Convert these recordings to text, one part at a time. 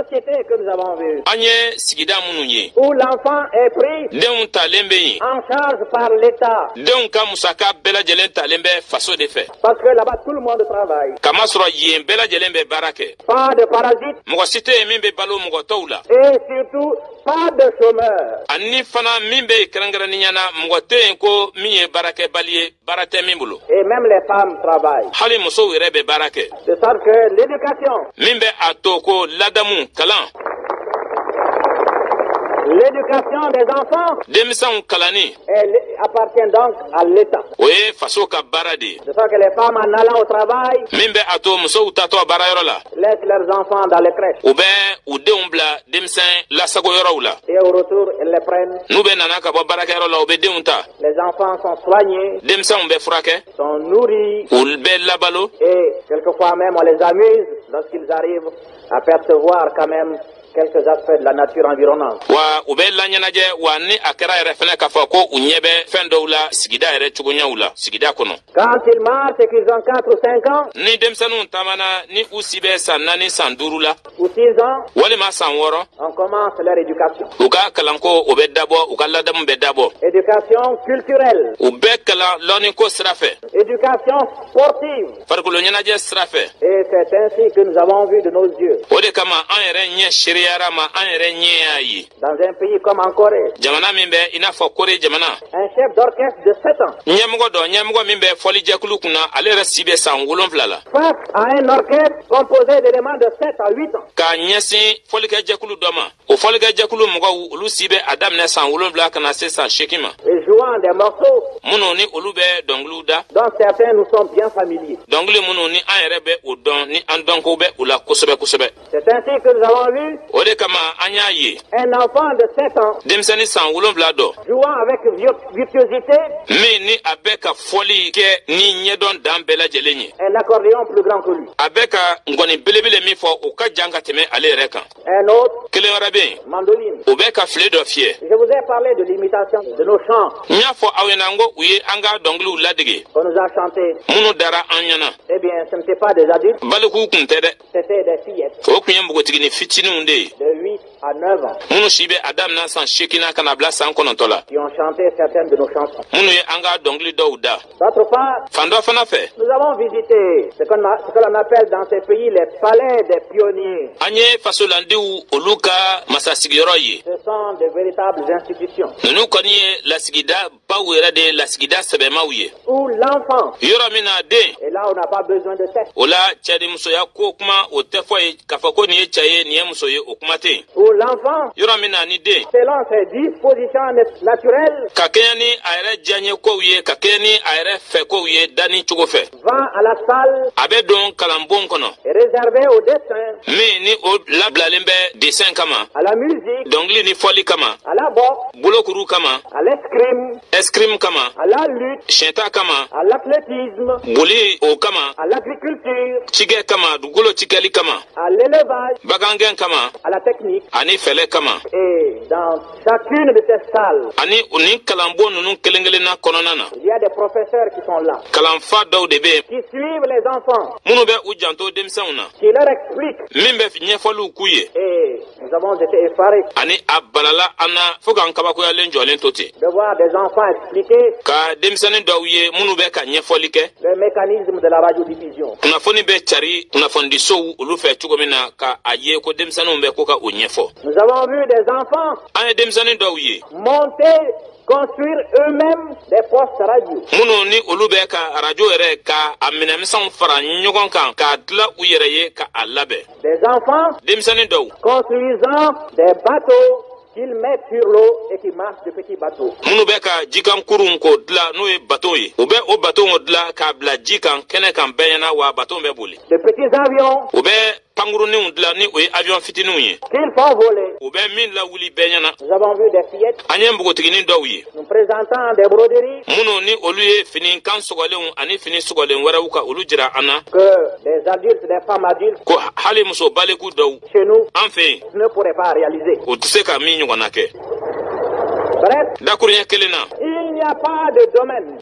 sociétés que nous avons vues, où l'enfant est pris en charge par l'État. Parce que là-bas, tout le monde travaille. Pas de parasites. Et surtout, pas de chômeurs. Et même les femmes travaillent. De sorte que l'éducation des enfants elle appartient donc à l'État. De sorte que les femmes en allant au travail laissent leurs enfants dans les crèches. Et au retour, elles les prennent. Les enfants sont soignés, sont nourris. Et quelquefois même on les amuse lorsqu'ils arrivent à percevoir quand même quelques aspects de la nature environnante. Quand ils marchent et qu'ils ont 4 ou 5 ans, ou 6 ans, on commence leur éducation. Éducation culturelle, éducation sportive. Et c'est ainsi que nous avons vu de nos yeux. Dans un pays comme en Corée, un chef d'orchestre de 7 ans face à un orchestre composé d'éléments de 7 à 8 ans. Et jouant des morceaux dont certains nous sont bien familiers. C'est ainsi que nous avons vu un enfant de 7 ans jouant avec virtuosité un accordéon plus grand que lui. Un autre mandoline. Je vous ai parlé de l'imitation de nos chants qu'on nous a chantés. Eh bien, ce n'était pas des adultes, c'était des fillettes de 8 à 9 ans qui ont chanté certaines de nos chansons. D'autre part, nous avons visité ce que l'on appelle dans ces pays les palais des pionniers. Ce sont de véritables institutions où l'enfant, et là on n'a pas besoin de test, où l'enfant, selon ses dispositions naturelles, va à la salle réservée au dessin, à la musique, à la boxe, à l'escrime, à la lutte, à l'athlétisme, à l'agriculture, à l'élevage, à la technique. Et dans chacune de ces salles, il y a des professeurs qui sont là, qui suivent les enfants, qui leur expliquent. Et nous avons été effarés de voir des enfants expliquer le mécanisme de la radiodiffusion. Nous avons vu des enfants monter, construire eux-mêmes des postes radio. Des enfants construisant des bateaux qu'ils mettent sur l'eau et qui marchent de petits bateaux. De petits avions qu'ils font voler. Nous avons vu des fillettes nous présentant des broderies que des adultes, des femmes adultes chez nous ne pourraient pas réaliser. Bref, il n'y a pas de domaine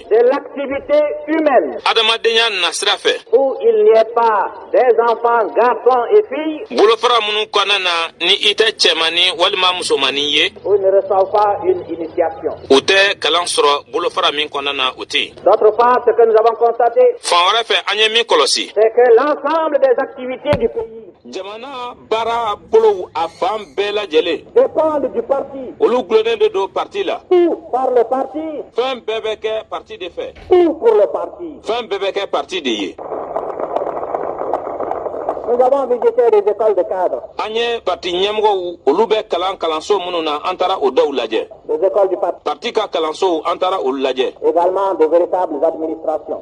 de l'activité humaine où il n'y ait pas des enfants, garçons et filles où ils ne reçoivent pas une initiation. D'autre part, ce que nous avons constaté, c'est que l'ensemble des activités du pays dépendent du parti. Tout par le parti. Tout pour le parti. Nous avons visité des écoles de cadres. Des écoles du parti. Également de véritables administrations.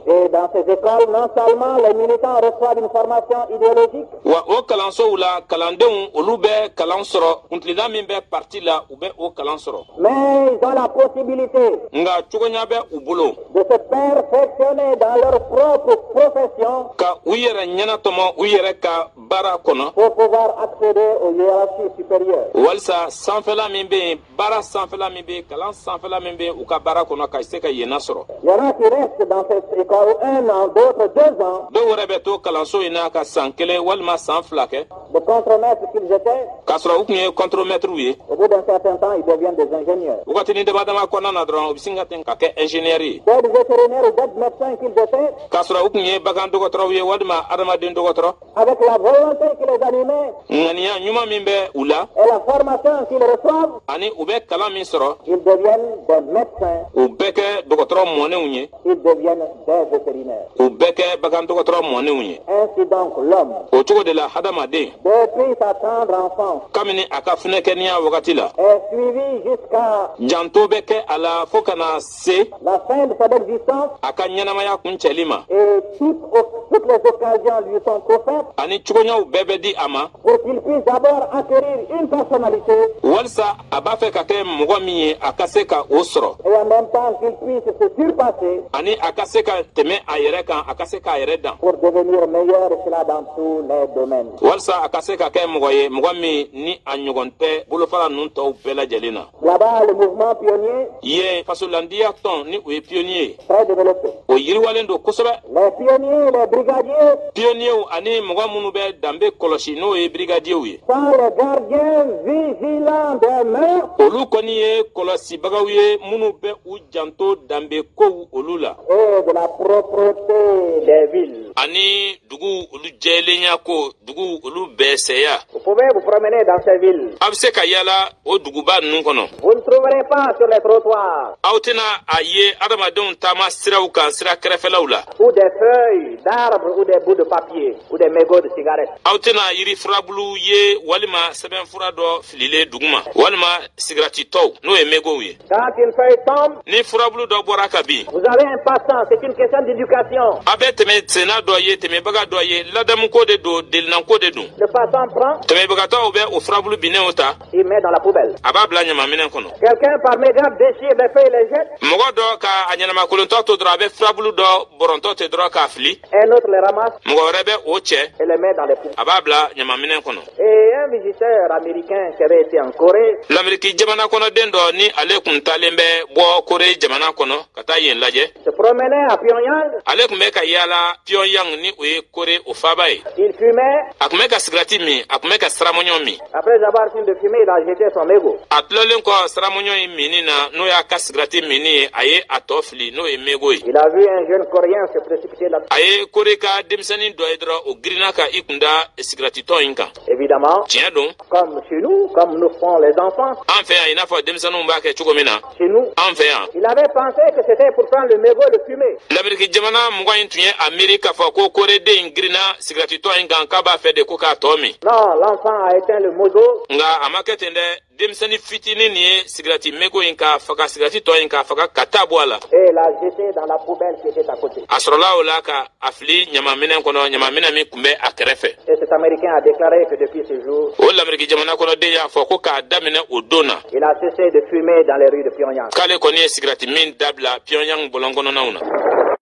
Et dans ces écoles, non seulement les militants reçoivent une formation idéologique, mais ils ont la possibilité de se perfectionner dans leur propre profession pour pouvoir accéder aux hiérarchies supérieures. Il y en a qui restent dans cette école 1 an, d'autres 2 ans. De contremaîtres qu'ils étaient, au bout d'un certain temps, ils deviennent des ingénieurs. Des vétérinaires ou des médecins qu'ils étaient, avec la volonté qui les animait et la formation qu'ils reçoivent, ils deviennent des médecins, ils deviennent des vétérinaires. Ainsi donc l'homme, depuis sa tendre enfance, est suivi jusqu'à la fin de son existence, et toutes les occasions lui sont offertes pour qu'il puisse d'abord acquérir une personnalité et en même temps qu'il puisse se surpasser pour devenir meilleur et cela dans tous les domaines. Là-bas, le mouvement pionnier très développé. Les pionniers, les brigadiers sont les gardiens vigilants des mœurs et de la propreté des villes. Vous pouvez vous promener dans ces villes. Vous ne trouverez pas sur les trottoirs ou des feuilles d'arbres ou des bouts de papier ou des mégots de cigarettes. Quand une feuille tombe, vous avez un passant, c'est une question d'éducation. Le passant prend, il met dans la poubelle. Quelqu'un par mégarde déchire les feuilles et les jette. Un autre les ramasse et les met dans les poubelles. Et un visiteur américain qui avait été en Corée se promenait à Pyongyang. Il fumait. Après avoir fini de fumer, il a jeté son mégot. Il a vu un jeune Coréen se précipiter là-dessus. Évidemment, comme chez nous, comme nous font les enfants, chez nous, il avait pensé que c'était pour prendre le mégot et le fumer. Non, l'enfant a éteint le mégot. Et l'a jeté dans la poubelle qui était à côté. Et cet Américain a déclaré que depuis ce jour, il a cessé de fumer dans les rues de Pyongyang.